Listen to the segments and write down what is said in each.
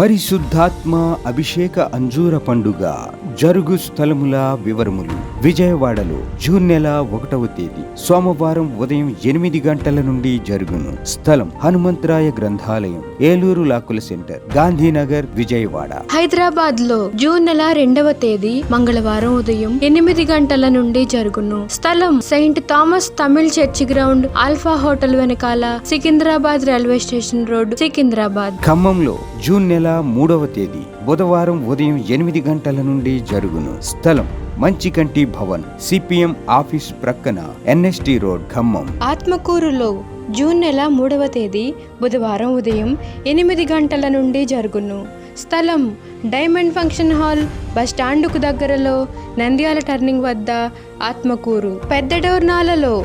పరిశుద్ధాత్మ అభిషేక అంజూర పండుగ జరుగు స్థలముల వివరములు. విజయవాడలో జూన్ నెల 1వ తేదీ సోమవారం ఉదయం 8 గంటల నుండి జరుగును. స్థలం హనుమంతరాయ గ్రంథాలయం, ఏలూరు లాకుల సెంటర్, గాంధీనగర్, విజయవాడ. హైదరాబాద్ లో జూన్ నెల 2వ తేదీ మంగళవారం ఉదయం 8 గంటల నుండి జరుగును. స్థలం Saint Thomas Tamil church ground, alpha hotel వెనకాల, Secunderabad railway station road, Secunderabad. ఖమ్మంలో జూన్ నెల 3వ తేదీ బుధవారం ఉదయం 8 గంటల నుండి జరుగును. స్థలం మంచికంటి భవన్, సిపిఎం ఆఫీస్ ప్రక్కన, ఎన్ఎస్టి రోడ్, ఖమ్మం. ఆత్మకూరులో జూన్ నెల 3వ తేదీ బుధవారం ఉదయం 8 గంటల నుండి జరుగును. స్థలం డైమండ్ ఫంక్షన్ హాల్, బస్ స్టాండుకు దగ్గరలో, నంద్యాల టర్నింగ్ వద్ద, ఆత్మకూరు. పెద్ద డోర్నాలలో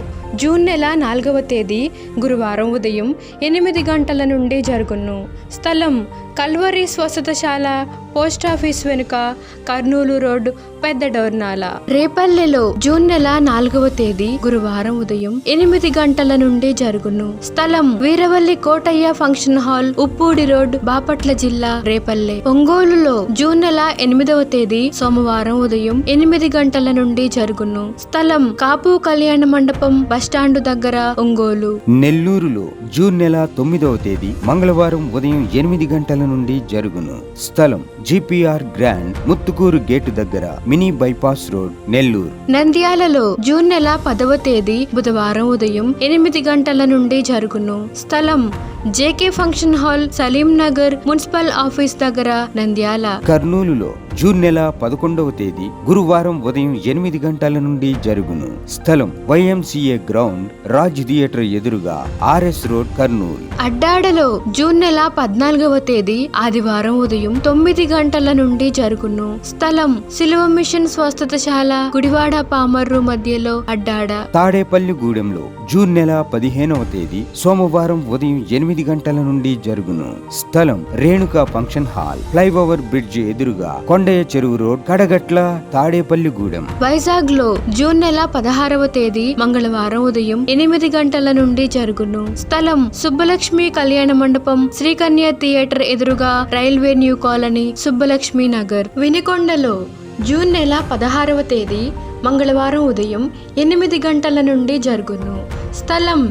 జూన్ నెల 4వ తేదీ గురువారం ఉదయం 8 గంటల నుండి జరుగును. స్థలం కల్వరి స్వస్థతశాల, పోస్టాఫీస్ వెనుక, కర్నూలు రోడ్, పెద్ద డోర్నాల. రేపల్లెలో జూన్ నెల 4వ తేదీ గురువారం ఉదయం 8 గంటల నుండి జరుగును. స్థలం Veeravalli Kotaiah function hall, Uppudi road, Bapatla జిల్లా, రేపల్లె. ఒంగోలులో జూన్ నెల 8వ తేదీ సోమవారం ఉదయం 8 గంటల నుండి జరుగును. స్థలం కాపు కళ్యాణ మండపం, బస్టాండు దగ్గర, ఒంగోలు. నెల్లూరులో జూన్ నెల 9వ తేదీ మంగళవారం ఉదయం 8 గంటల నుండి జరుగును. స్థలం జిపిఆర్ గ్రాండ్, ముత్తుకూరు గేటు దగ్గర, మినీ బైపాస్ రోడ్, నెల్లూరు. నంద్యాలలో జూన్ నెల 10వ తేదీ బుధవారం ఉదయం 8 గంటల నుండి జరుగును. స్థలం JK function hall, Saleem Nagar, municipal office దగ్గర, నంద్యాల. కర్నూలులో జూన్ నెల 11వ తేదీ గురువారం ఉదయం 8 గంటల నుండి జరుగును. స్థలం వైఎంసీఏ గ్రౌండ్, రాజ్ థియేటర్ ఎదురుగా, ఆర్ఎస్ రోడ్, కర్నూలు. అడ్డాడలో జూన్ నెల 14వ తేదీ ఆదివారం ఉదయం 9 గంటల నుండి జరుగును. స్థలం సిలువ మిషన్ స్వస్థతశాల, గుడివాడ పామర్రు మధ్యలో, అడ్డాడ. తాడేపల్లిగూడెంలో జూన్ నెల 15వ తేదీ సోమవారం ఉదయం 8 గంటల నుండి జరుగును. స్థలం Renuka function hall, flyover bridge ఎదురుగా, కొండయ్య చెరువు రోడ్, కడగట్ల, తాడేపల్లిగూడెం. వైజాగ్ లో జూన్ నెల 16వ తేదీ మంగళవారం ఉదయం 8 గంటల నుండి జరుగును. స్థలం సుబ్బలక్ష్మి కళ్యాణ మండపం, శ్రీకన్య థియేటర్ ఎదురుగా, railway new colony, Subbalakshmi Nagar. వినుకొండలో జూన్ నెల 16వ తేదీ మంగళవారం ఉదయం 8 గంటల నుండి జరుగును. స్థలం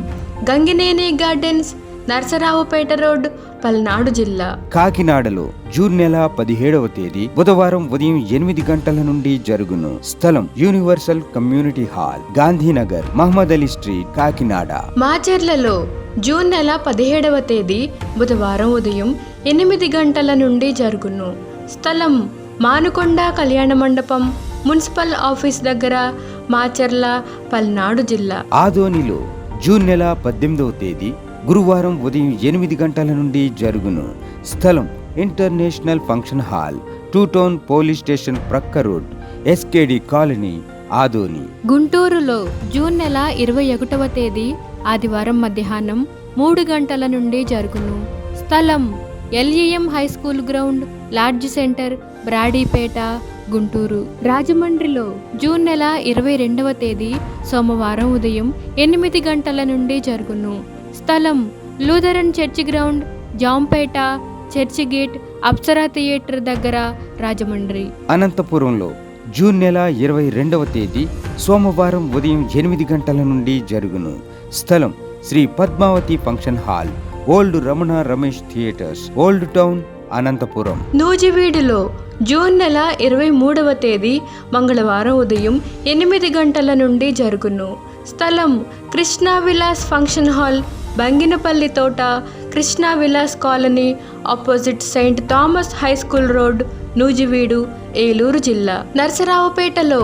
గంగినేని గార్డెన్స్, నర్సరావుపేట రోడ్, పల్నాడు జిల్లా. కాకినాడలో జూన్ నెల 17వ తేదీ బుధవారం ఉదయం 8 గంటల నుండి జరుగును. స్థలం universal community hall, Gandhinagar, Mohammed Ali street, Kakinada. మాచర్లలో జూన్ నెల 17వ తేదీ బుధవారం ఉదయం 8 గంటల నుండి జరుగును. స్థలం మానుకొండ కళ్యాణ మండపం, మున్సిపల్ ఆఫీస్ దగ్గర, మాచర్ల, పల్నాడు జిల్లా. ఆదోనిలో జూన్ నెల 18వ తేదీ గురువారం ఉదయం 8 గంటల నుండి జరుగును. స్థలం international function hall, 2 town police station ప్రక్క రోడ్, ఎస్కేడి కాలనీ, ఆదోని. గుంటూరులో జూన్ నెల 21వ తేదీ ఆదివారం మధ్యాహ్నం 3 గంటల నుండి జరుగును. స్థలం LEM high school ground, LADS centre, Brodipet, Guntur. రాజమండ్రిలో జూన్ నెల 22వ తేదీ సోమవారం ఉదయం 8 గంటల నుండి జరుగును. స్థలం Lutheran church ground, Jampeta, church gate, Apsara theatre దగ్గర, రాజమండ్రి. అనంతపురంలో జూన్ నెల 22వ తేదీ సోమవారం ఉదయం 8 గంటల నుండి జరుగును. స్థలం Shri Padmavathi function hall, old Ramana Ramesh theatres, old town, Anantapur. నూజివీడులో జూన్ నెల 23వ తేదీ మంగళవారం ఉదయం 8 గంటల నుండి జరుగును. స్థలం కృష్ణా విలాస్ ఫంక్షన్ హాల్, బంగినపల్లి తోట, Krishna Vilas colony, opposite Saint Thomas high school road, Nuzvid, Eluru జిల్లా. నర్సరావుపేటలో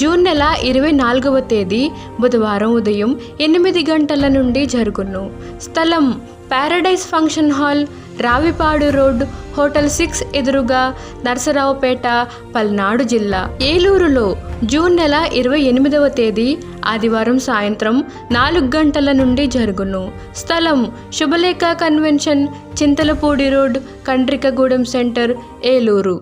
జూన్ నెల 24వ తేదీ బుధవారం ఉదయం 8 గంటల నుండి జరుగును. స్థలం paradise function hall, Ravipadu road, hotel 6 ఎదురుగా, నర్సరావుపేట, పల్నాడు జిల్లా. ఏలూరులో జూన్ నెల 28వ తేదీ ఆదివారం సాయంత్రం 4 గంటల నుండి జరుగును. స్థలం Subhalekha convention, Chintalapudi road, Kandrikagudem centre, Eluru.